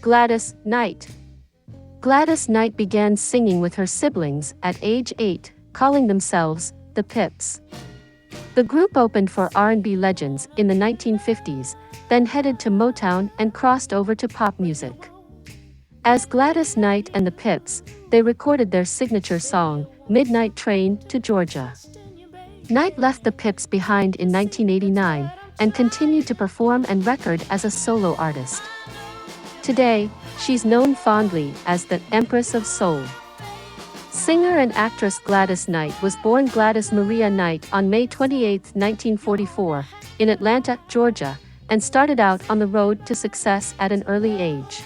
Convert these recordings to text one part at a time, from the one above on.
Gladys Knight. Gladys Knight began singing with her siblings at age 8, calling themselves the Pips. The group opened for R&B legends in the 1950s, then headed to Motown and crossed over to pop music. As Gladys Knight and the Pips, they recorded their signature song, Midnight Train to Georgia. Knight left the Pips behind in 1989 and continued to perform and record as a solo artist. Today, she's known fondly as the Empress of Soul. Singer and actress Gladys Knight was born Gladys Maria Knight on May 28, 1944, in Atlanta, Georgia, and started out on the road to success at an early age.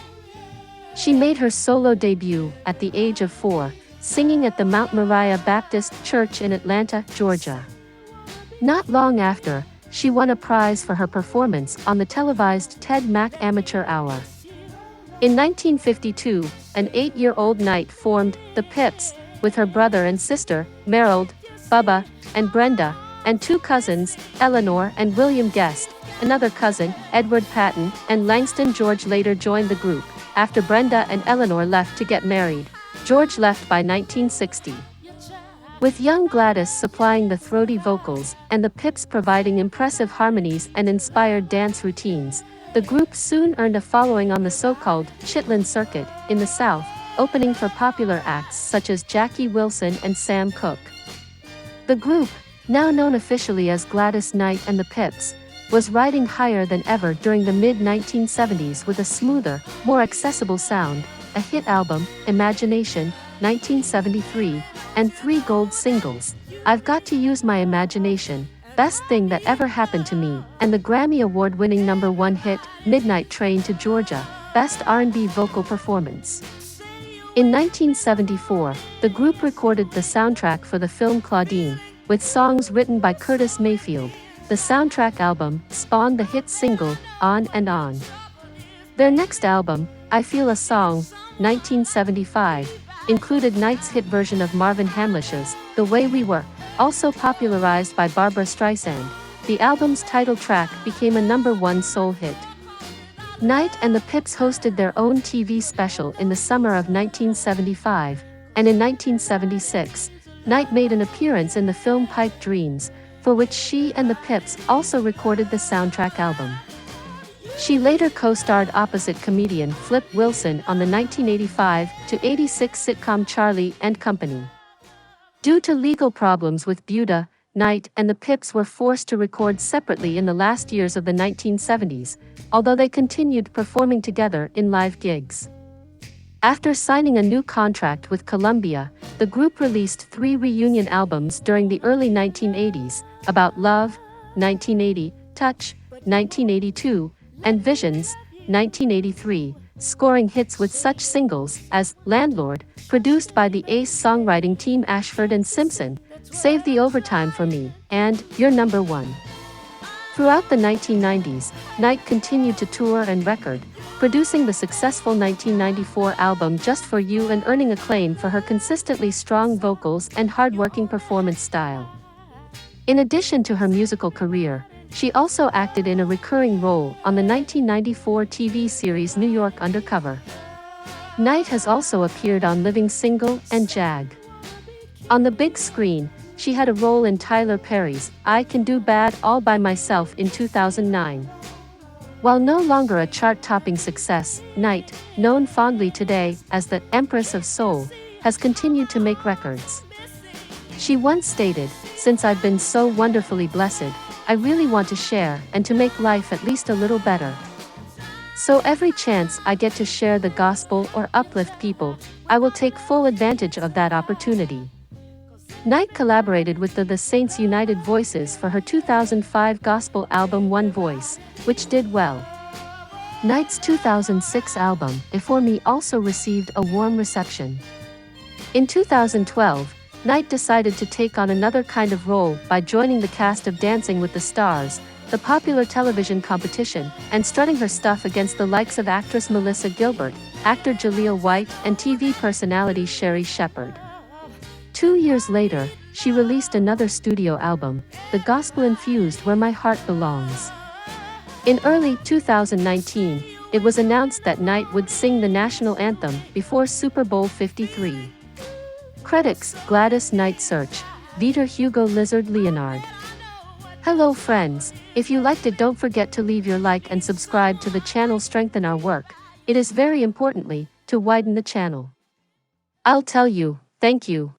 She made her solo debut at the age of 4, singing at the Mount Mariah Baptist Church in Atlanta, Georgia. Not long after, she won a prize for her performance on the televised Ted Mack Amateur Hour. In 1952, an 8-year-old Knight formed the Pips with her brother and sister, Merald, Bubba, and Brenda, and 2 cousins, Elenor and William Guest. Another cousin, Edward Patten, and Langston George later joined the group. After Brenda and Elenor left to get married, George left by 1960. With young Gladys supplying the throaty vocals and the Pips providing impressive harmonies and inspired dance routines, the group soon earned a following on the so-called Chitlin Circuit in the South, opening for popular acts such as Jackie Wilson and Sam Cooke. The group, now known officially as Gladys Knight and the Pips, was riding higher than ever during the mid-1970s with a smoother, more accessible sound, a hit album, Imagination, 1973, and 3 gold singles, I've Got to Use My Imagination, Best Thing That Ever Happened to Me, and the Grammy Award-winning #1 hit, Midnight Train to Georgia, Best R&B Vocal Performance. In 1974, the group recorded the soundtrack for the film Claudine, with songs written by Curtis Mayfield. The soundtrack album spawned the hit single, On and On. Their next album, I Feel a Song, 1975, included Knight's hit version of Marvin Hamlish's The Way We Were, also popularized by Barbra Streisand. The album's title track became a #1 soul hit. Knight and the Pips hosted their own TV special in the summer of 1975, and in 1976, Knight made an appearance in the film Pipe Dreams, for which she and the Pips also recorded the soundtrack album. She later co-starred opposite comedian Flip Wilson on the 1985-86 sitcom Charlie and Company. Due to legal problems with Buda, Knight and the Pips were forced to record separately in the last years of the 1970s, although they continued performing together in live gigs. After signing a new contract with Columbia, the group released 3 reunion albums during the early 1980s, About Love, 1980, Touch, 1982, and Visions, 1983, scoring hits with such singles as Landlord, produced by the Ace songwriting team Ashford and Simpson, Save the Overtime for Me, and You're Number One. Throughout the 1990s, Knight continued to tour and record, producing the successful 1994 album Just For You and earning acclaim for her consistently strong vocals and hard-working performance style. In addition to her musical career, she also acted in a recurring role on the 1994 TV series New York Undercover. Knight has also appeared on Living Single and Jag. On the big screen, she had a role in Tyler Perry's I Can Do Bad All By Myself in 2009. While no longer a chart-topping success, Knight, known fondly today as the Empress of Soul, has continued to make records. She once stated, "Since I've been so wonderfully blessed, I really want to share and to make life at least a little better. So every chance I get to share the gospel or uplift people, I will take full advantage of that opportunity." Knight collaborated with the Saints United Voices for her 2005 gospel album One Voice, which did well. Knight's 2006 album, For Me, also received a warm reception. In 2012, Knight decided to take on another kind of role by joining the cast of Dancing with the Stars, the popular television competition, and strutting her stuff against the likes of actress Melissa Gilbert, actor Jaleel White, and TV personality Sherry Shepherd. 2 years later, she released another studio album, The Gospel Infused Where My Heart Belongs. In early 2019, it was announced that Knight would sing the national anthem before Super Bowl 53. Critics: Gladys Knight Search, Victor Hugo Lizard Leonard. Hello friends, if you liked it, don't forget to leave your like and subscribe to the channel. Strengthen our work. It is very importantly to widen the channel. I'll tell you, thank you.